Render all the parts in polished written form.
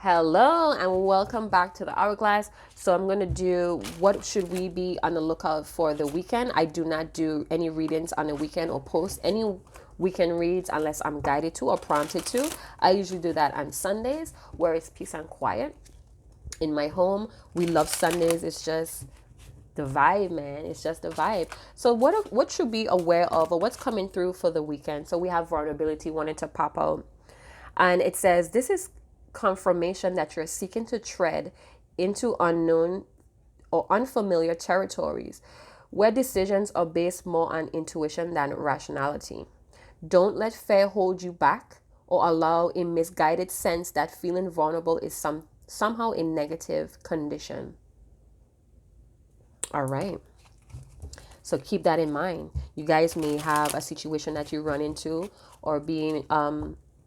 Hello and welcome back to the Hourglass. So I'm going to do what should we be on the lookout for the weekend. I do not do any readings on the weekend or post any weekend reads unless I'm guided to or prompted to. I usually do that on Sundays where it's peace and quiet. In my home, we love Sundays. It's just the vibe, man. It's just the vibe. So what should be aware of or what's coming through for the weekend? So we have vulnerability wanting to pop out. And it says, this is confirmation that you're seeking to tread into unknown or unfamiliar territories where decisions are based more on intuition than rationality. Don't let fear hold you back or allow a misguided sense that feeling vulnerable is somehow a negative condition. All right. So keep that in mind. You guys may have a situation that you run into or being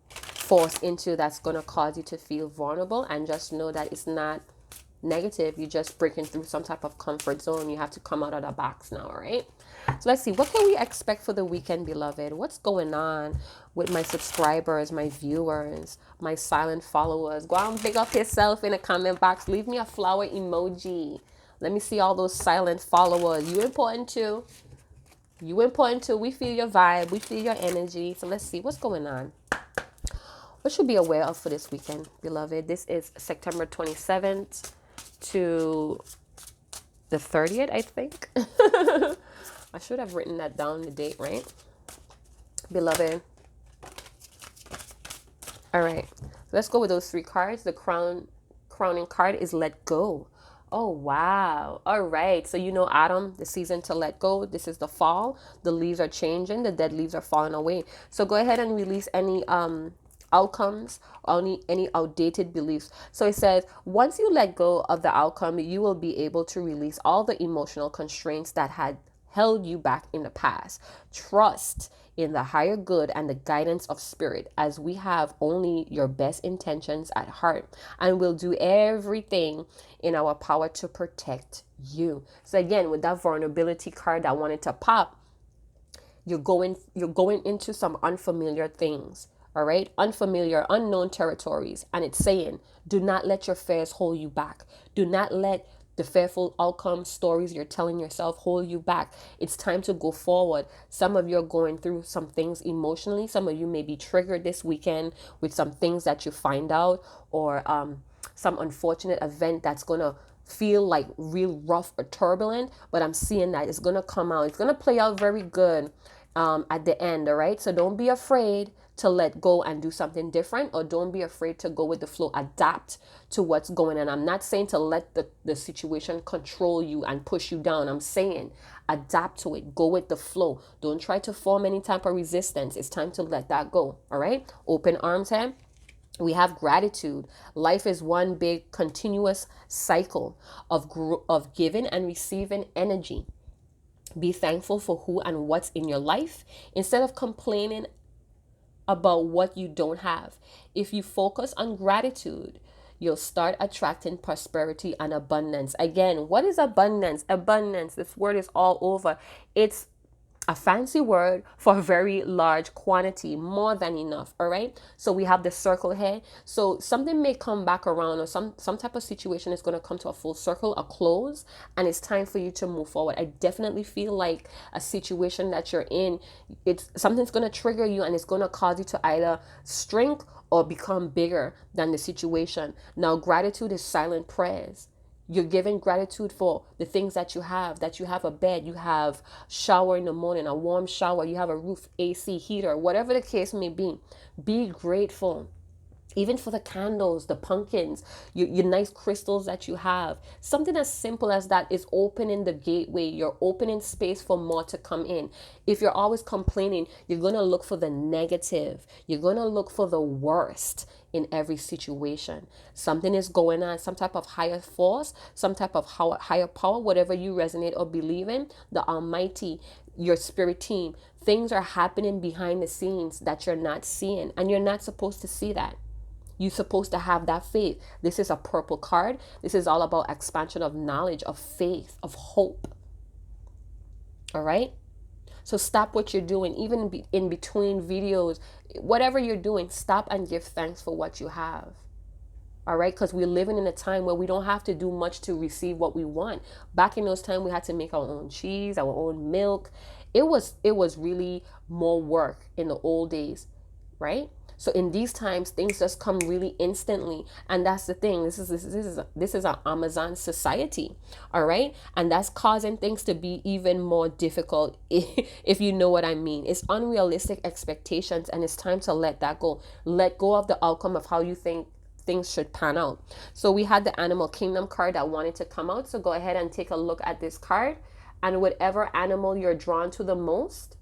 forced into that's going to cause you to feel vulnerable, and just know that it's not negative. You're just breaking through some type of comfort zone. You have to come out of the box now, right? So let's see, what can we expect for the weekend, beloved? What's going on with my subscribers, my viewers, my silent followers? Go out and big up yourself in the comment box. Leave me a flower emoji. Let me see all those silent followers. You important too. You important too. We feel your vibe. We feel your energy. So let's see what's going on. What should be aware of for this weekend, beloved? This is September 27th to the 30th, I think. I should have written that down, the date, right? Beloved. All right. Let's go with those three cards. The crowning card is let go. Oh, wow. All right. So, autumn, the season to let go. This is the fall. The leaves are changing. The dead leaves are falling away. So go ahead and release any outcomes or any outdated beliefs. So it says, once you let go of the outcome, you will be able to release all the emotional constraints that had held you back in the past. Trust in the higher good and the guidance of spirit, as we have only your best intentions at heart, and will do everything in our power to protect you. So again, with that vulnerability card that wanted to pop, you're going into some unfamiliar things. All right, unfamiliar, unknown territories. And it's saying, do not let your fears hold you back. Do not let the fearful outcome stories you're telling yourself hold you back. It's time to go forward. Some of you are going through some things emotionally. Some of you may be triggered this weekend with some things that you find out, or some unfortunate event that's going to feel like real rough or turbulent. But I'm seeing that it's going to come out. It's going to play out very good at the end. All right. So don't be afraid to let go and do something different, or don't be afraid to go with the flow. Adapt to what's going on. I'm not saying to let the situation control you and push you down. I'm saying adapt to it. Go with the flow. Don't try to form any type of resistance. It's time to let that go. All right. Open arms here. We have gratitude. Life is one big continuous cycle of giving and receiving energy. Be thankful for who and what's in your life instead of complaining about what you don't have. If you focus on gratitude, you'll start attracting prosperity and abundance. Again, what is abundance? Abundance, this word is all over. It's a fancy word for a very large quantity, more than enough. All right. So we have the circle here. So something may come back around, or some type of situation is going to come to a full circle, a close, and it's time for you to move forward. I definitely feel like a situation that you're in, it's something's going to trigger you, and it's going to cause you to either shrink or become bigger than the situation. Now, gratitude is silent prayers. You're giving gratitude for the things that you have a bed, you have shower in the morning, a warm shower, you have a roof, AC, heater, whatever the case may be. Be grateful. Even for the candles, the pumpkins, your nice crystals that you have. Something as simple as that is opening the gateway. You're opening space for more to come in. If you're always complaining, you're going to look for the negative. You're going to look for the worst in every situation. Something is going on, some type of higher force, some type of higher power, whatever you resonate or believe in, the Almighty, your spirit team. Things are happening behind the scenes that you're not seeing, and you're not supposed to see that. You're supposed to have that faith. This is a purple card. This is all about expansion of knowledge, of faith, of hope. All right? So stop what you're doing, even in between videos, whatever you're doing, stop and give thanks for what you have. All right, because we're living in a time where we don't have to do much to receive what we want. Back in those times, we had to make our own cheese, our own milk. It was really more work in the old days, right? So in these times, things just come really instantly, and that's the thing. This is an Amazon society, all right, and that's causing things to be even more difficult. If you know what I mean, it's unrealistic expectations, and it's time to let that go. Let go of the outcome of how you think things should pan out. So we had the Animal Kingdom card that wanted to come out. So go ahead and take a look at this card, and whatever animal you're drawn to the most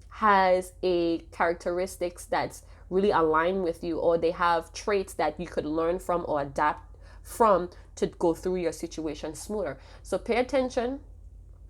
has a characteristics that's really aligned with you, or they have traits that you could learn from or adapt from to go through your situation smoother. So pay attention.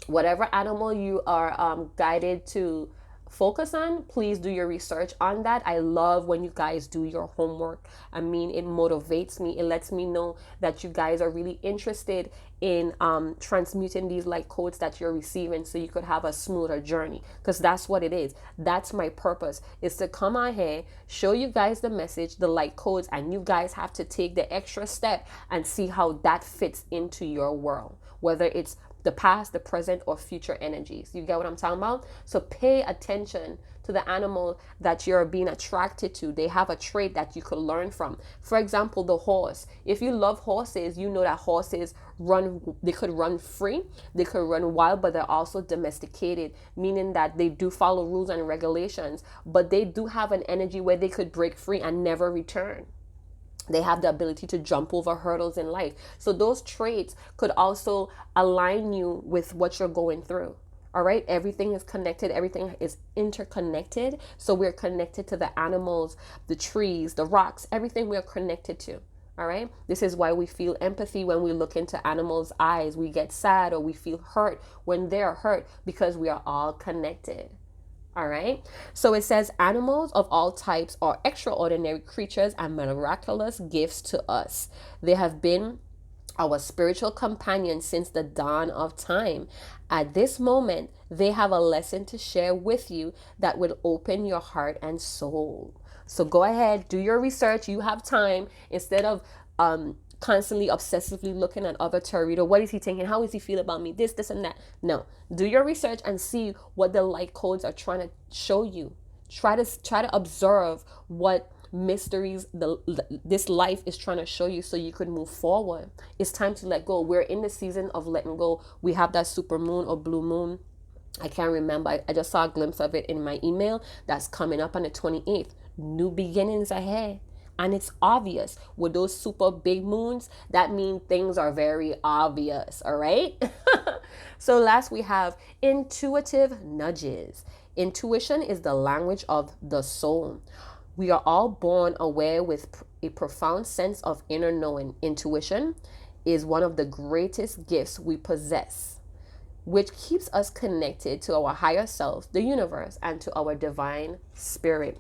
Whatever animal you are guided to focus on, please do your research on that. I love when you guys do your homework. I mean, it motivates me. It lets me know that you guys are really interested in transmuting these light codes that you're receiving, so you could have a smoother journey, because that's what it is. That's my purpose, is to come on here, show you guys the message, the light codes, and you guys have to take the extra step and see how that fits into your world, whether it's the past, the present, or future energies. You get what I'm talking about? So pay attention to the animal that you're being attracted to. They have a trait that you could learn from. For example, the horse. If you love horses, you know that horses they could run free, they could run wild, but they're also domesticated, meaning that they do follow rules and regulations, but they do have an energy where they could break free and never return. They have the ability to jump over hurdles in life. So those traits could also align you with what you're going through. All right. Everything is connected. Everything is interconnected. So we're connected to the animals, the trees, the rocks, everything we're connected to. All right. This is why we feel empathy when we look into animals' eyes. We get sad, or we feel hurt when they're hurt, because we are all connected. All right. So it says animals of all types are extraordinary creatures and miraculous gifts to us. They have been our spiritual companions since the dawn of time. At this moment, they have a lesson to share with you that will open your heart and soul. So go ahead, do your research. You have time. Instead of constantly obsessively looking at other tarot, what is he thinking, how does he feel about me, this and that. No, do your research and see what the light codes are trying to show you. Try to observe what mysteries this life is trying to show you, so you could move forward. It's time to let go. We're in the season of letting go. We have that super moon or blue moon, I can't remember, I just saw a glimpse of it in my email, that's coming up on the 28th. New beginnings ahead. And it's obvious with those super big moons, that means things are very obvious. All right. So last we have intuitive nudges. Intuition is the language of the soul. We are all born aware with a profound sense of inner knowing. Intuition is one of the greatest gifts we possess, which keeps us connected to our higher self, the universe, and to our divine spirit.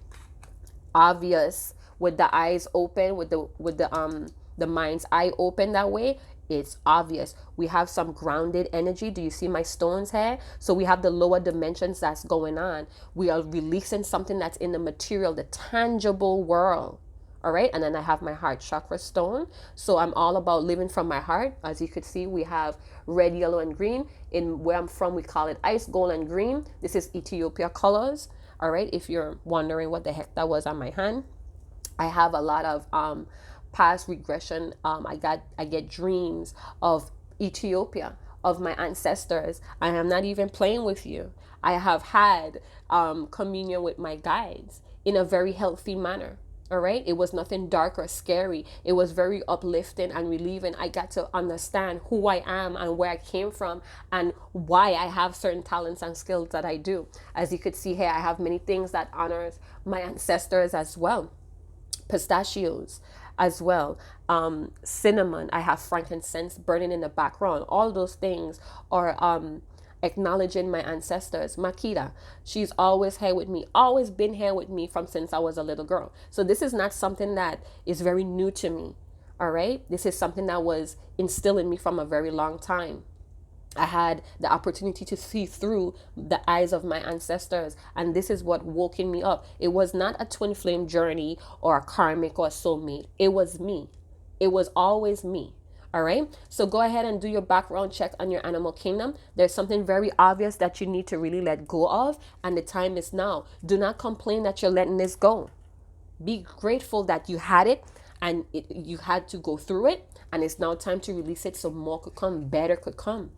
Obvious with the eyes open, with the mind's eye open that way, it's obvious. We have some grounded energy. Do you see my stones here? So we have the lower dimensions that's going on. We are releasing something that's in the material, the tangible world. All right. And then I have my heart chakra stone. So I'm all about living from my heart. As you could see, we have red, yellow, and green. In where I'm from, we call it ice, gold, and green. This is Ethiopia colors. All right. If you're wondering what the heck that was on my hand, I have a lot of past regression. I get dreams of Ethiopia, of my ancestors. I am not even playing with you. I have had communion with my guides in a very healthy manner. All right. It was nothing dark or scary. It was very uplifting and relieving. I got to understand who I am and where I came from and why I have certain talents and skills that I do. As you could see here, I have many things that honors my ancestors as well. Pistachios as well, cinnamon. I have frankincense burning in the background. All those things are acknowledging my ancestors. Makita, she's always here with me, always been here with me from since I was a little girl. So this is not something that is very new to me. All right, this is something that was instilled in me from a very long time. I had the opportunity to see through the eyes of my ancestors, and this is what woke me up. It was not a twin flame journey or a karmic or a soulmate. It was me. It was always me. All right. So go ahead and do your background check on your animal kingdom. There's something very obvious that you need to really let go of, and the time is now. Do not complain that you're letting this go. Be grateful that you had it and you had to go through it, and it's now time to release it so more could come, better could come.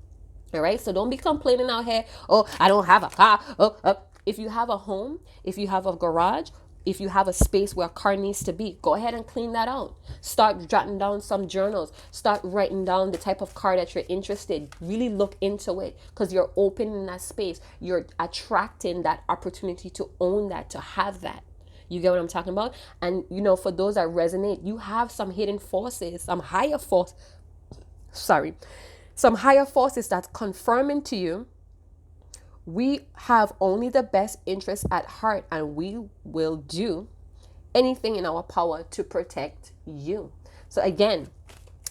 All right. So don't be complaining out here. Oh, I don't have a car. Oh. If you have a home, if you have a garage, if you have a space where a car needs to be, go ahead and clean that out. Start jotting down some journals. Start writing down the type of car that you're interested. Really look into it, because you're opening that space. You're attracting that opportunity to own that, to have that. You get what I'm talking about? And for those that resonate, you have some hidden forces, some higher forces that's confirming to you, we have only the best interest at heart, and we will do anything in our power to protect you. So again,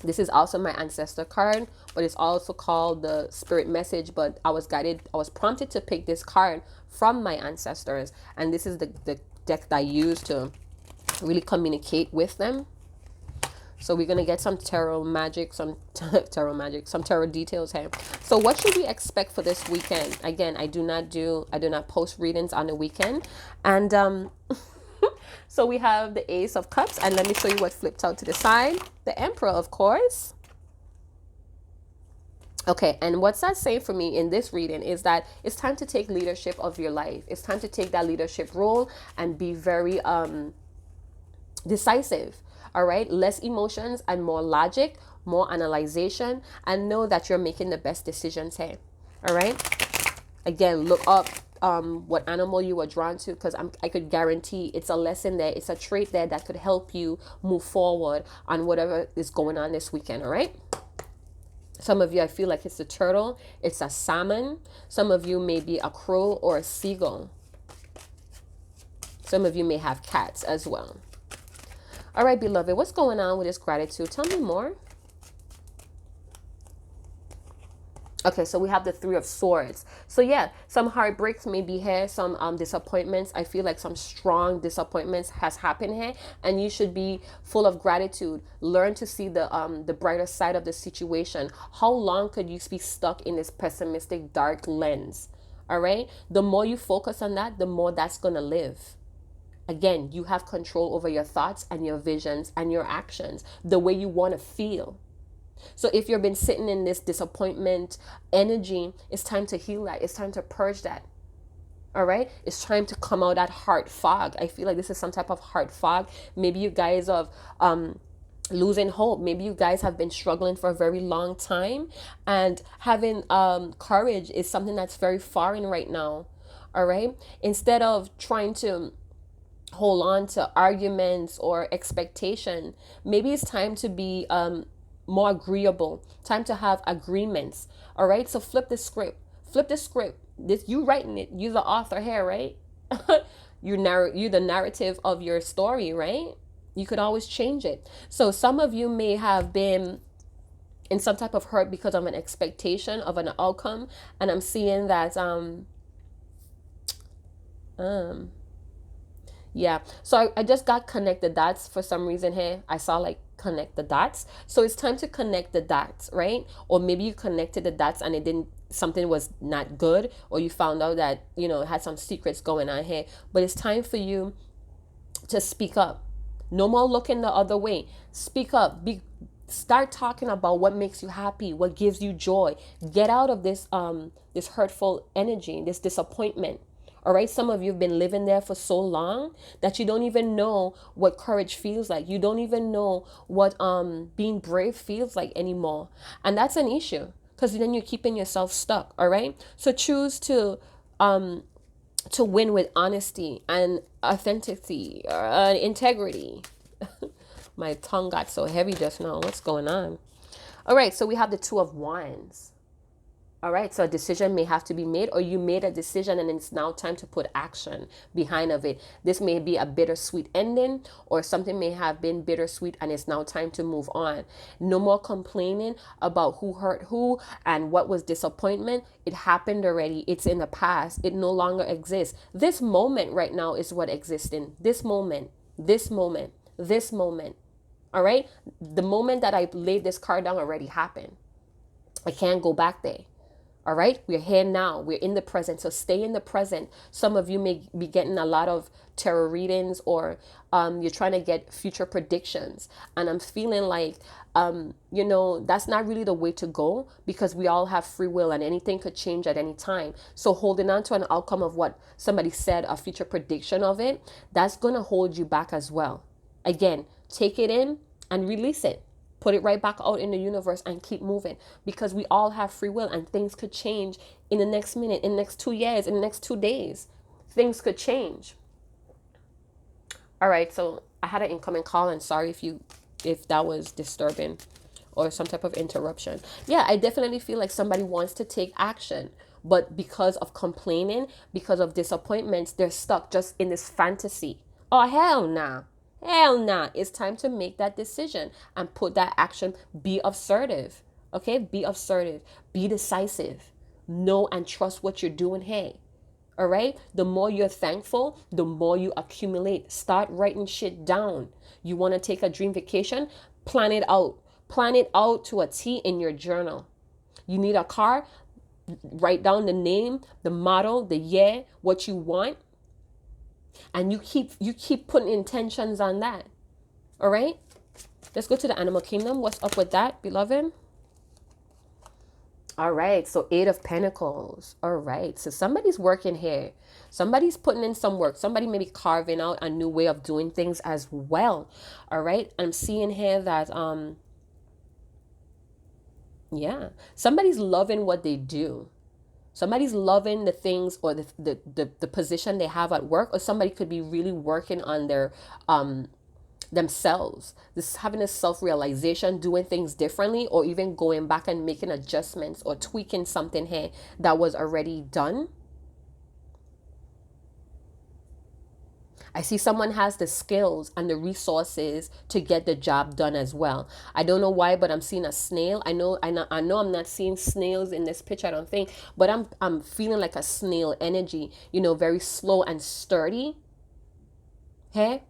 this is also my ancestor card, but it's also called the spirit message. But I was prompted to pick this card from my ancestors, and this is the deck that I use to really communicate with them. So we're going to get some tarot magic, some tarot details here. So what should we expect for this weekend? Again, I do not post readings on the weekend. And so we have the Ace of Cups, and let me show you what flipped out to the side. The Emperor, of course. Okay, and what's that saying for me in this reading is that it's time to take leadership of your life. It's time to take that leadership role and be very decisive. All right, less emotions and more logic, more analyzation, and know that you're making the best decisions here. All right. Again, look up what animal you were drawn to, because I could guarantee it's a lesson there. It's a trait there that could help you move forward on whatever is going on this weekend. All right. Some of you, I feel like it's a turtle, it's a salmon. Some of you may be a crow or a seagull. Some of you may have cats as well. All right, beloved, what's going on with this gratitude? Tell me more. Okay, so we have the Three of Swords. So yeah, some heartbreaks may be here, some disappointments. I feel like some strong disappointments has happened here, and you should be full of gratitude. Learn to see the brighter side of the situation. How long could you be stuck in this pessimistic, dark lens? All right, the more you focus on that, the more that's gonna live. Again, you have control over your thoughts and your visions and your actions, the way you want to feel. So if you've been sitting in this disappointment energy, it's time to heal that. It's time to purge that. All right. It's time to come out that heart fog. I feel like this is some type of heart fog. Maybe you guys have losing hope. Maybe you guys have been struggling for a very long time, and having courage is something that's very foreign right now. All right. Instead of trying to hold on to arguments or expectation, maybe it's time to be more agreeable, time to have agreements. All right, so flip the script. This, you writing it, you're the author here, right? You're the narrative of your story, right? You could always change it. So some of you may have been in some type of hurt because of an expectation of an outcome, and I'm seeing that yeah, so I just got connect the dots for some reason here. I saw like connect the dots. So it's time to connect the dots, right? Or maybe you connected the dots and something was not good, or you found out that, it had some secrets going on here. But it's time for you to speak up. No more looking the other way. Speak up. Start talking about what makes you happy, what gives you joy. Get out of this hurtful energy, this disappointment. All right, some of you have been living there for so long that you don't even know what courage feels like. You don't even know what being brave feels like anymore. And that's an issue, because then you're keeping yourself stuck. All right, so choose to win with honesty and authenticity, integrity. My tongue got so heavy just now. What's going on? All right, so we have the Two of Wands. All right, so a decision may have to be made, or you made a decision and it's now time to put action behind of it. This may be a bittersweet ending, or something may have been bittersweet and it's now time to move on. No more complaining about who hurt who and what was disappointment. It happened already. It's in the past. It no longer exists. This moment right now is what exists in this moment. All right. The moment that I laid this card down already happened. I can't go back there. All right, we're here now. We're in the present. So stay in the present. Some of you may be getting a lot of tarot readings, or you're trying to get future predictions. And I'm feeling like, that's not really the way to go, because we all have free will and anything could change at any time. So holding on to an outcome of what somebody said, a future prediction of it, that's going to hold you back as well. Again, take it in and release it. Put it right back out in the universe and keep moving, because we all have free will and things could change in the next minute, in the next 2 years, in the next 2 days. Things could change. All right, so I had an incoming call, and sorry if that was disturbing or some type of interruption. Yeah, I definitely feel like somebody wants to take action, but because of complaining, because of disappointments, they're stuck just in this fantasy. Oh, hell nah. Hell nah. It's time to make that decision and put that action. Be assertive. Okay? Be assertive. Be decisive. Know and trust what you're doing. Hey. All right? The more you're thankful, the more you accumulate. Start writing shit down. You want to take a dream vacation? Plan it out. Plan it out to a T in your journal. You need a car? Write down the name, the model, the year, what you want. And you keep putting intentions on that. All right? Let's go to the animal kingdom. What's up with that, beloved? All right. So 8 of Pentacles. All right. So somebody's working here. Somebody's putting in some work. Somebody may be carving out a new way of doing things as well. All right. I'm seeing here that, yeah, somebody's loving what they do. Somebody's loving the things or the position they have at work, or somebody could be really working on their themselves. This having a self-realization, doing things differently, or even going back and making adjustments or tweaking something here that was already done. I see someone has the skills and the resources to get the job done as well. I don't know why, but I'm seeing a snail. I know I'm not seeing snails in this picture, I don't think, but I'm feeling like a snail energy, very slow and sturdy. Hey?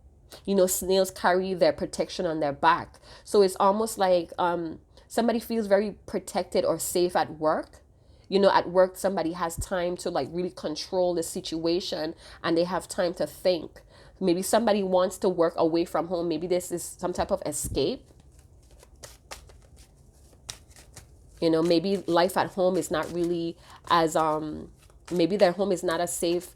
Snails carry their protection on their back. So it's almost like somebody feels very protected or safe at work. At work, somebody has time to like really control the situation, and they have time to think. Maybe somebody wants to work away from home. Maybe this is some type of escape. Maybe life at home is not really as maybe their home is not a safe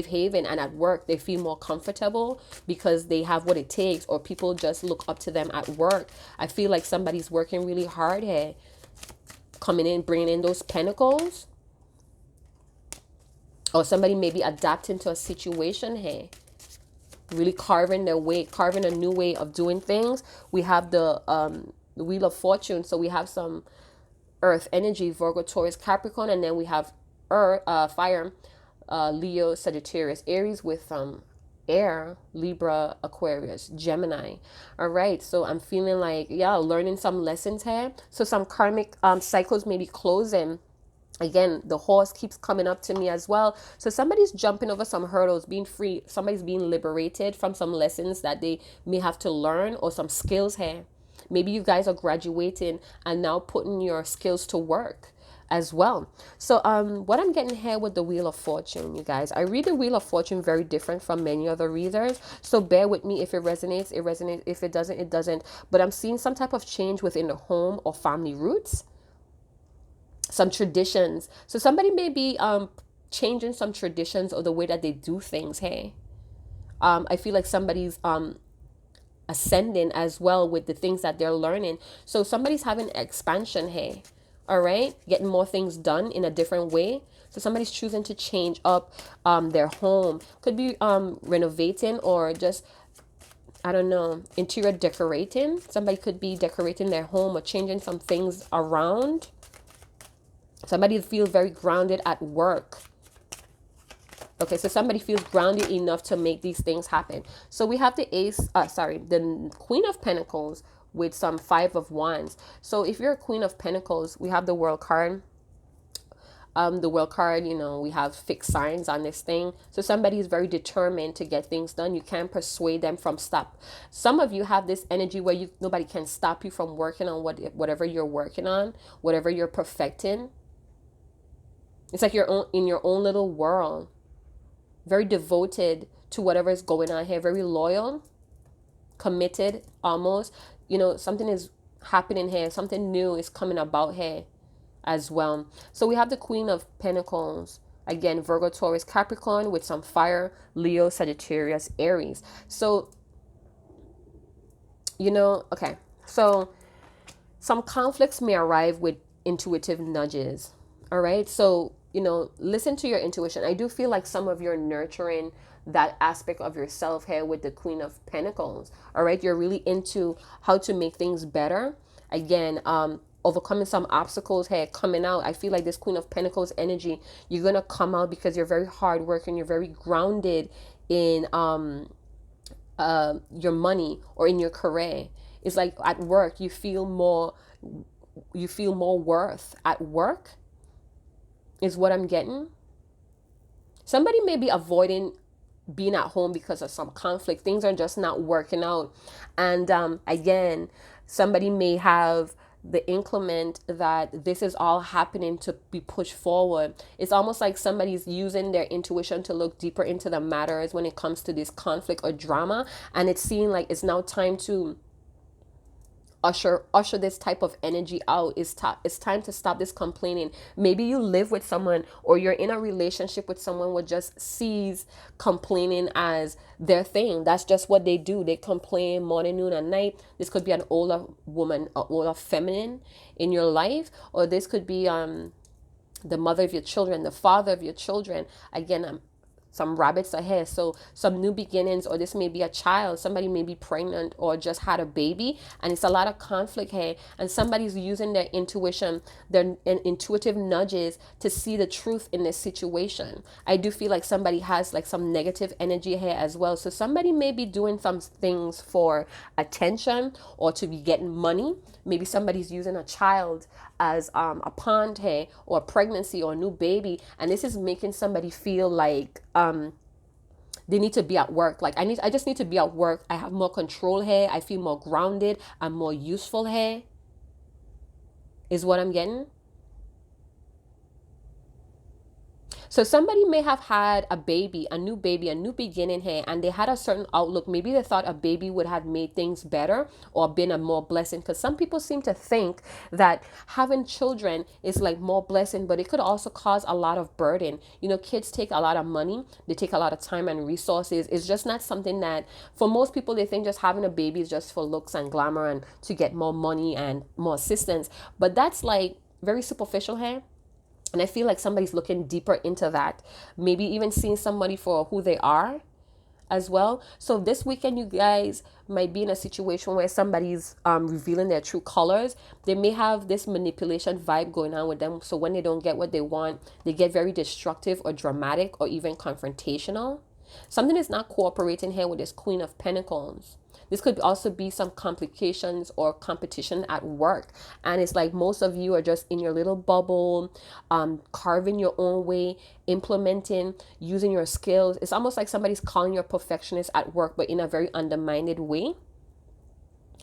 haven, and at work they feel more comfortable because they have what it takes, or people just look up to them at work. I feel like somebody's working really hard here, coming in, bringing in those pentacles, or somebody may be adapting to a situation here, really carving a new way of doing things. We have the Wheel of Fortune, so we have some earth energy, Virgo, Taurus, Capricorn, and then we have fire, Leo, Sagittarius, Aries, with air, Libra, Aquarius, Gemini. All right, so I'm feeling like, learning some lessons here. So some karmic cycles may be closing. Again, the horse keeps coming up to me as well. So somebody's jumping over some hurdles, being free. Somebody's being liberated from some lessons that they may have to learn, or some skills here. Maybe you guys are graduating and now putting your skills to work as well. So what I'm getting here with the Wheel of Fortune, you guys, I read the Wheel of Fortune very different from many other readers, so bear with me. If it resonates, it resonates. If it doesn't, it doesn't. But I'm seeing some type of change within the home or family roots, some traditions. So somebody may be changing some traditions or the way that they do things. Hey, I feel like somebody's ascending as well with the things that they're learning. So somebody's having expansion here. All right, getting more things done in a different way. So somebody's choosing to change up their home. Could be renovating, or just, I don't know, interior decorating. Somebody could be decorating their home or changing some things around. Somebody feels very grounded at work. Okay, so somebody feels grounded enough to make these things happen. So we have the the Queen of Pentacles with some 5 of Wands. So if you're a Queen of Pentacles, we have the World card. The world card, you know, we have fixed signs on this thing. So somebody is very determined to get things done. You can't persuade them from stop. Some of you have this energy where you nobody can stop you from working on whatever you're working on, whatever you're perfecting. It's like you're in your own little world, very devoted to whatever is going on here, very loyal, committed almost. You know, something is happening here, something new is coming about here as well. So we have the Queen of Pentacles. Again, Virgo, Taurus, Capricorn with some fire, Leo, Sagittarius, Aries. So, you know, okay. So some conflicts may arrive with intuitive nudges. All right. So, you know, listen to your intuition. I do feel like some of you are nurturing that aspect of yourself here with the Queen of Pentacles. All right. You're really into how to make things better. Again, overcoming some obstacles here, coming out. I feel like this Queen of Pentacles energy, you're going to come out because you're very hardworking. You're very grounded in your money or in your career. It's like at work you feel more worth at work is what I'm getting. Somebody may be avoiding being at home because of some conflict. Things are just not working out. And again, somebody may have the inclement that this is all happening to be pushed forward. It's almost like somebody's using their intuition to look deeper into the matters when it comes to this conflict or drama. And it's seeing like it's now time to usher this type of energy out. It's time to stop this complaining. Maybe you live with someone or you're in a relationship with someone who just sees complaining as their thing. That's just what they do. They complain morning, noon, and night. This could be an older woman, an older feminine in your life, or this could be the mother of your children, the father of your children. Again, some rabbits ahead. So some new beginnings, or this may be a child. Somebody may be pregnant or just had a baby, and it's a lot of conflict here. And somebody's using their intuition, their intuitive nudges to see the truth in this situation. I do feel like somebody has like some negative energy here as well. So somebody may be doing some things for attention or to be getting money. Maybe somebody's using a child as a pond here, or a pregnancy or a new baby, and this is making somebody feel like they need to be at work. Like I just need to be at work. I have more control here. I feel more grounded. I'm more useful here. Is what I'm getting. So somebody may have had a baby, a new beginning here, and they had a certain outlook. Maybe they thought a baby would have made things better or been a more blessing. Because some people seem to think that having children is like more blessing, but it could also cause a lot of burden. You know, kids take a lot of money. They take a lot of time and resources. It's just not something that, for most people, they think just having a baby is just for looks and glamour and to get more money and more assistance. But that's like very superficial here. And I feel like somebody's looking deeper into that. Maybe even seeing somebody for who they are as well. So this weekend, you guys might be in a situation where somebody's revealing their true colors. They may have this manipulation vibe going on with them. So when they don't get what they want, they get very destructive or dramatic or even confrontational. Something is not cooperating here with this Queen of Pentacles. This could also be some complications or competition at work. And it's like most of you are just in your little bubble, carving your own way, implementing, using your skills. It's almost like somebody's calling you a perfectionist at work, but in a very undermined way.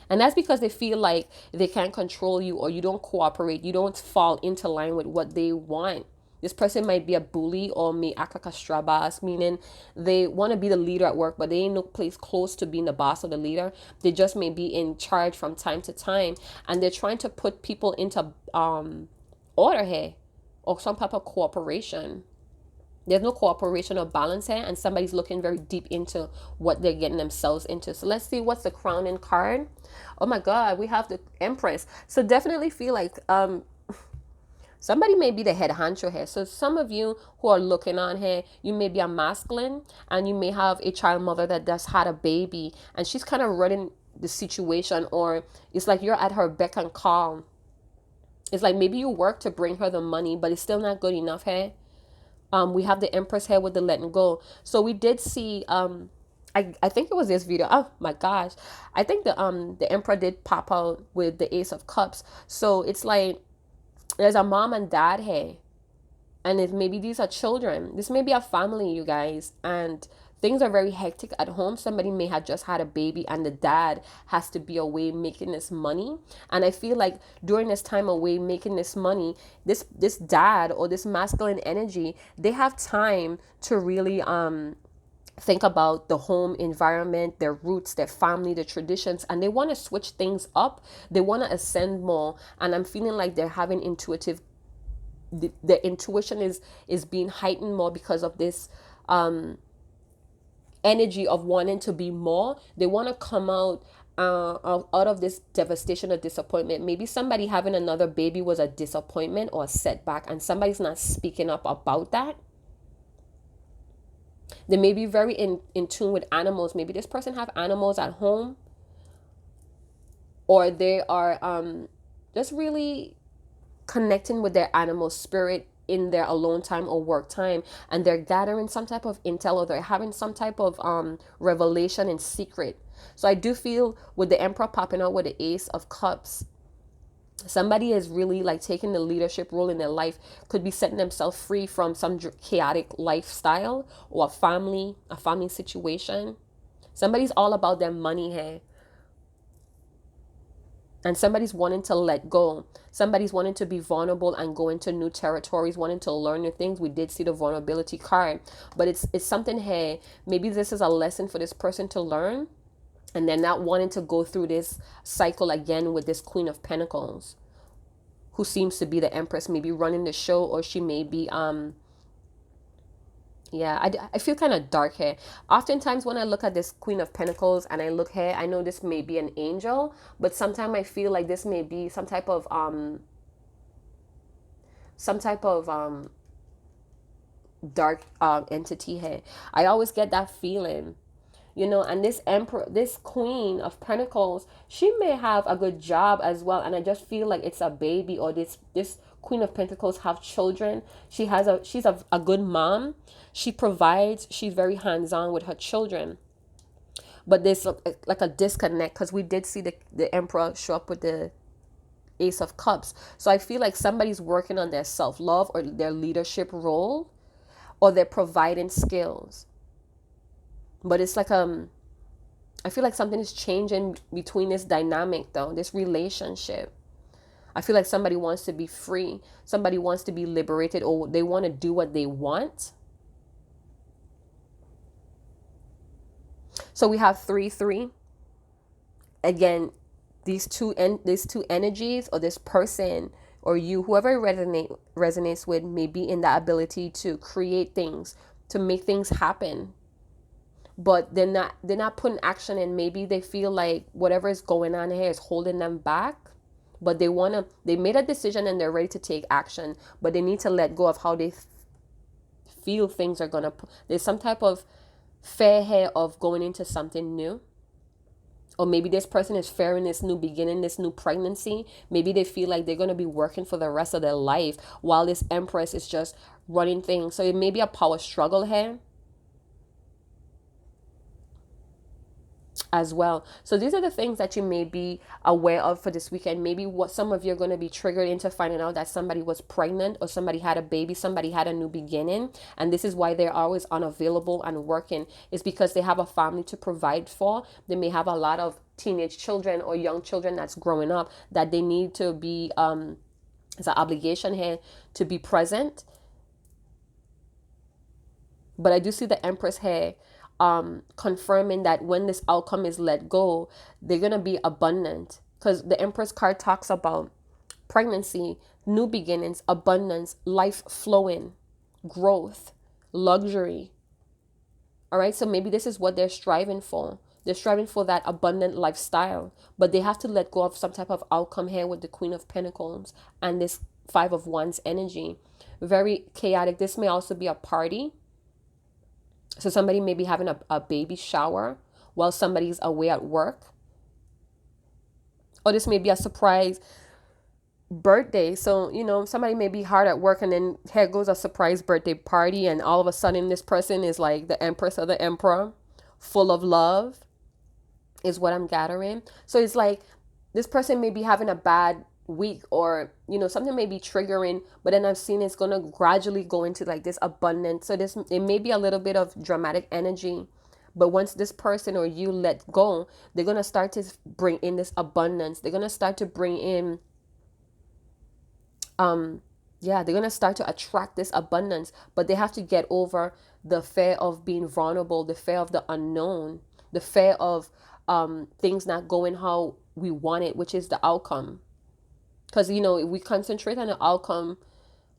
And that's because they feel like they can't control you, or you don't cooperate. You don't fall into line with what they want. This person might be a bully or may act like a straw boss, meaning they want to be the leader at work, but they ain't no place close to being the boss or the leader. They just may be in charge from time to time, and they're trying to put people into order here, or some type of cooperation. There's no cooperation or balance here, and somebody's looking very deep into what they're getting themselves into. So let's see what's the crowning card. Oh my God, we have the Empress. So definitely feel like somebody may be the head honcho here. So some of you who are looking on here, you may be a masculine, and you may have a child mother that just had a baby, and she's kind of running the situation, or it's like you're at her beck and call. It's like maybe you work to bring her the money, but it's still not good enough here. We have the Empress here with the letting go. So we did see I think it was this video. Oh my gosh. I think the Emperor did pop out with the Ace of Cups. So it's like there's a mom and dad here, And if maybe these are children, this may be a family, you guys, and things are very hectic at home. Somebody may have just had a baby and the dad has to be away making this money. And I feel like during this time away making this money, this dad or this masculine energy, they have time to really think about the home environment, their roots, their family, their traditions, and they want to switch things up. They want to ascend more. And I'm feeling like they're having intuitive, the intuition is being heightened more because of this energy of wanting to be more. They want to come out of this devastation or disappointment. Maybe somebody having another baby was a disappointment or a setback, and somebody's not speaking up about that. They may be very in tune with animals. Maybe this person have animals at home, or they are just really connecting with their animal spirit in their alone time or work time, and they're gathering some type of intel, or they're having some type of revelation in secret. So I do feel with the Emperor popping out with the Ace of Cups, somebody is really like taking the leadership role in their life, could be setting themselves free from some chaotic lifestyle or a family situation. Somebody's all about their money here, and somebody's wanting to let go. Somebody's wanting to be vulnerable and go into new territories, wanting to learn new things. We did see the vulnerability card, but it's something here. Maybe this is a lesson for this person to learn, and they're not wanting to go through this cycle again with this Queen of Pentacles, who seems to be the Empress, maybe running the show, or she may be I feel kind of dark here. Oftentimes when I look at this Queen of Pentacles and I look here, I know this may be an angel, but sometimes I feel like this may be some type of dark entity here. I always get that feeling, and this Emperor, this Queen of Pentacles, she may have a good job as well, and I just feel like it's a baby, or this Queen of Pentacles have children. She's a good mom. She provides. She's very hands-on with her children. But there's like a disconnect, because we did see the Emperor show up with the Ace of Cups. So I feel like somebody's working on their self-love or their leadership role, or their providing skills. But it's like I feel like something is changing between this dynamic, though, this relationship. I feel like somebody wants to be free. Somebody wants to be liberated, or they want to do what they want. So we have 3-3. Again, these two energies, or this person or you, whoever resonates with, may be in that ability to create things, to make things happen. But they're not putting action in. Maybe they feel like whatever is going on here is holding them back. But they made a decision and they're ready to take action, but they need to let go of how they feel things are gonna. There's some type of fear here of going into something new. Or maybe this person is fearing this new beginning, this new pregnancy. Maybe they feel like they're going to be working for the rest of their life, while this Empress is just running things. So it may be a power struggle here as well. So these are the things that you may be aware of for this weekend. Maybe what some of you are going to be triggered into finding out that somebody was pregnant, or somebody had a baby, somebody had a new beginning, and this is why they're always unavailable and working, is because they have a family to provide for. They may have a lot of teenage children or young children that's growing up, that they need to be it's an obligation here to be present. But I do see the Empress here confirming that when this outcome is let go, they're going to be abundant, because the Empress card talks about pregnancy, new beginnings, abundance, life flowing, growth, luxury. All right, so maybe this is what they're striving for. They're striving for that abundant lifestyle, but they have to let go of some type of outcome here with the Queen of Pentacles and this Five of Wands energy. Very chaotic. This may also be a party. So somebody may be having a baby shower while somebody's away at work. Or this may be a surprise birthday. So, somebody may be hard at work, and then here goes a surprise birthday party, and all of a sudden this person is like the Empress or the Emperor, full of love, is what I'm gathering. So it's like this person may be having a bad week, or something may be triggering, but then I've seen it's going to gradually go into like this abundance. So this, it may be a little bit of dramatic energy, but once this person or you let go, they're going to start to bring in this abundance. They're going to start to bring in yeah, they're going to start to attract this abundance, but they have to get over the fear of being vulnerable, the fear of the unknown, the fear of things not going how we want it, which is the outcome. Because we concentrate on the outcome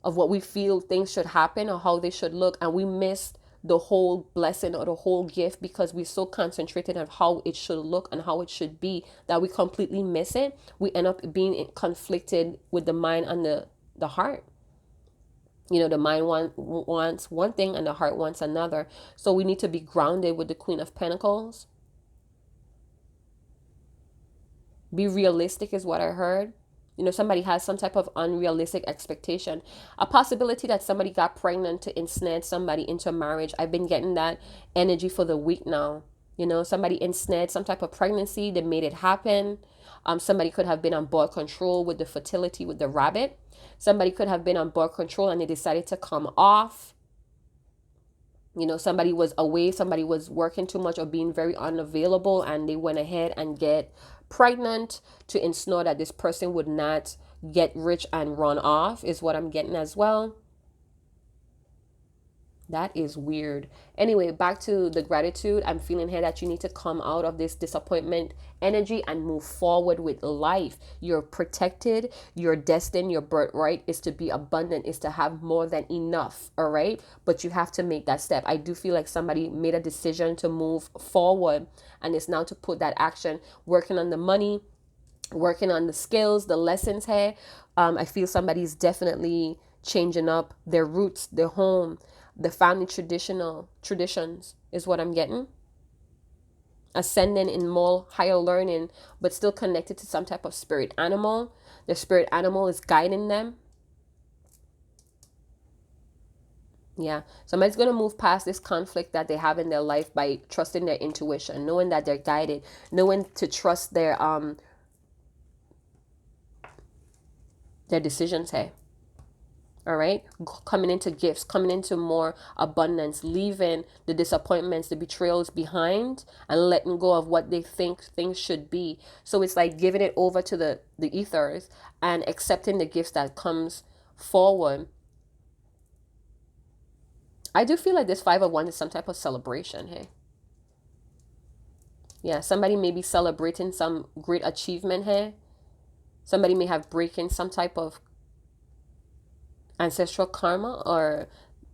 of what we feel things should happen or how they should look, and we miss the whole blessing or the whole gift because we're so concentrated on how it should look and how it should be that we completely miss it. We end up being conflicted with the mind and the heart. The mind wants one thing and the heart wants another. So we need to be grounded with the Queen of Pentacles. Be realistic is what I heard. Somebody has some type of unrealistic expectation. A possibility that somebody got pregnant to ensnare somebody into marriage. I've been getting that energy for the week now. Somebody ensnared some type of pregnancy. They made it happen. Somebody could have been on board control with the fertility with the rabbit. Somebody could have been on board control and they decided to come off. Somebody was away, somebody was working too much or being very unavailable, and they went ahead and get pregnant to ensure that this person would not get rich and run off, is what I'm getting as well. That is weird. Anyway, back to the gratitude. I'm feeling here that you need to come out of this disappointment energy and move forward with life. You're protected. You're destined. Your birthright is to be abundant, is to have more than enough. All right. But you have to make that step. I do feel like somebody made a decision to move forward, and it's now to put that action, working on the money, working on the skills, the lessons here. I feel somebody's definitely changing up their roots, their home, the family traditions is what I'm getting. Ascending in more higher learning, but still connected to some type of spirit animal. The spirit animal is guiding them. Yeah, somebody's going to move past this conflict that they have in their life by trusting their intuition, knowing that they're guided, knowing to trust their decisions here. All right, coming into gifts, coming into more abundance, leaving the disappointments, the betrayals behind, and letting go of what they think things should be. So it's like giving it over to the ethers and accepting the gifts that comes forward. I do feel like this 5 of Wands is some type of celebration. Hey, yeah, somebody may be celebrating some great achievement here. Somebody may have breaking some type of ancestral karma or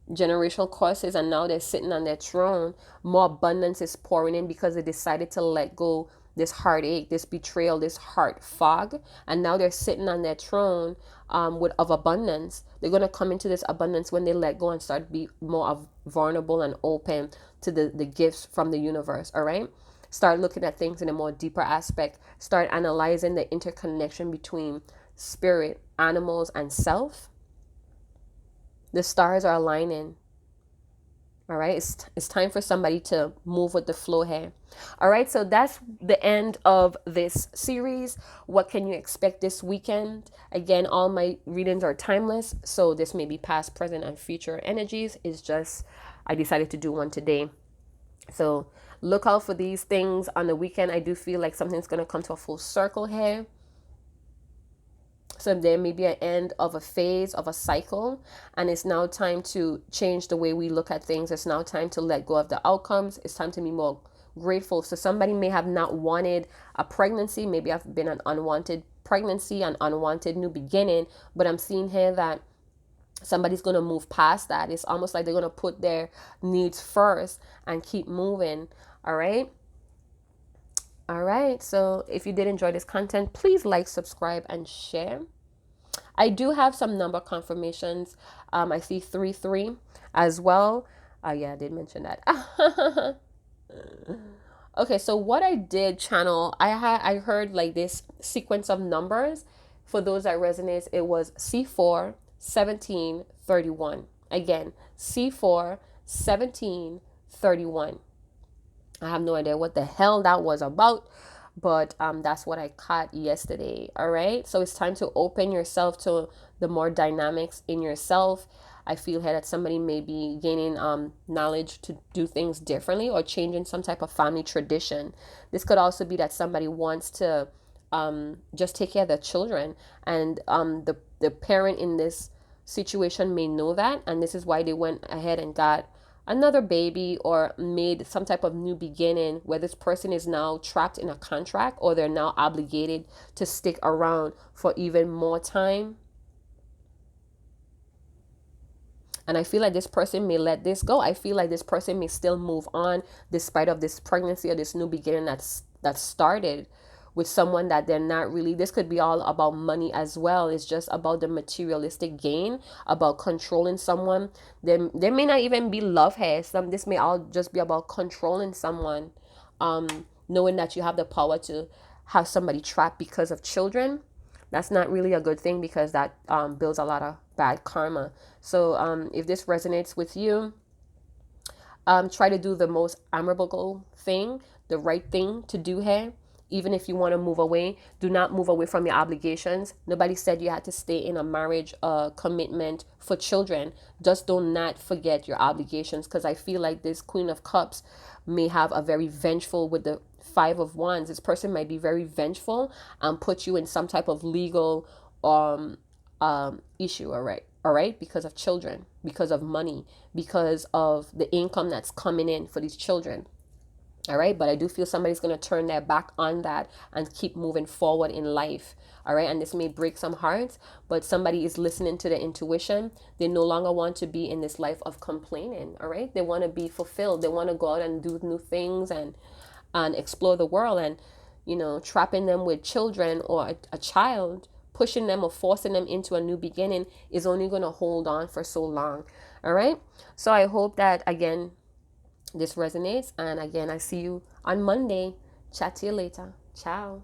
generational curses, and now they're sitting on their throne. More abundance is pouring in because they decided to let go this heartache, this betrayal, this heart fog, and now they're sitting on their throne of abundance. They're going to come into this abundance when they let go and start to be more vulnerable and open to the gifts from the universe. All right, start looking at things in a more deeper aspect. Start analyzing the interconnection between spirit, animals, and self. The stars are aligning. All right, it's time for somebody to move with the flow here. All right, so that's the end of this series. What can you expect this weekend? Again, all my readings are timeless, so this may be past, present, and future energies. It's just I decided to do one today. So look out for these things on the weekend. I do feel like something's going to come to a full circle here. So there may be an end of a phase of a cycle, and it's now time to change the way we look at things. It's now time to let go of the outcomes. It's time to be more grateful. So somebody may have not wanted a pregnancy. Maybe I've been an unwanted pregnancy, an unwanted new beginning, but I'm seeing here that somebody's going to move past that. It's almost like they're going to put their needs first and keep moving. All right. All right, so if you did enjoy this content, please like, subscribe, and share. I do have some number confirmations. I see 3 as well. Yeah, I did mention that. Okay, so what I did channel, I heard like this sequence of numbers. For those that resonates, it was C4 17 31. Again, C4 17 31. I have no idea what the hell that was about, but that's what I caught yesterday. All right, so it's time to open yourself to the more dynamics in yourself. I feel here that somebody may be gaining knowledge to do things differently or changing some type of family tradition. This could also be that somebody wants to just take care of their children, and the parent in this situation may know that, and this is why they went ahead and got another baby or made some type of new beginning where this person is now trapped in a contract, or they're now obligated to stick around for even more time. And I feel like this person may let this go. I feel like this person may still move on despite of this pregnancy or this new beginning that started with someone that they're not really. This could be all about money as well. It's just about the materialistic gain, about controlling someone. There may not even be love here. This may all just be about controlling someone, knowing that you have the power to have somebody trapped because of children. That's not really a good thing, because that builds a lot of bad karma. So if this resonates with you, try to do the most admirable thing, the right thing to do here. Even if you want to move away, do not move away from your obligations. Nobody said you had to stay in a marriage commitment for children. Just do not forget your obligations, because I feel like this Queen of Cups may have a very vengeful with the Five of Wands. This person might be very vengeful and put you in some type of legal issue, all right, because of children, because of money, because of the income that's coming in for these children. All right, but I do feel somebody's going to turn their back on that and keep moving forward in life. All right, and this may break some hearts, but somebody is listening to their intuition. They no longer want to be in this life of complaining. All right, they want to be fulfilled. They want to go out and do new things and explore the world. And trapping them with children or a child, pushing them or forcing them into a new beginning, is only going to hold on for so long. All right, so I hope that, again, this resonates. And again, I see you on Monday. Chat to you later. Ciao.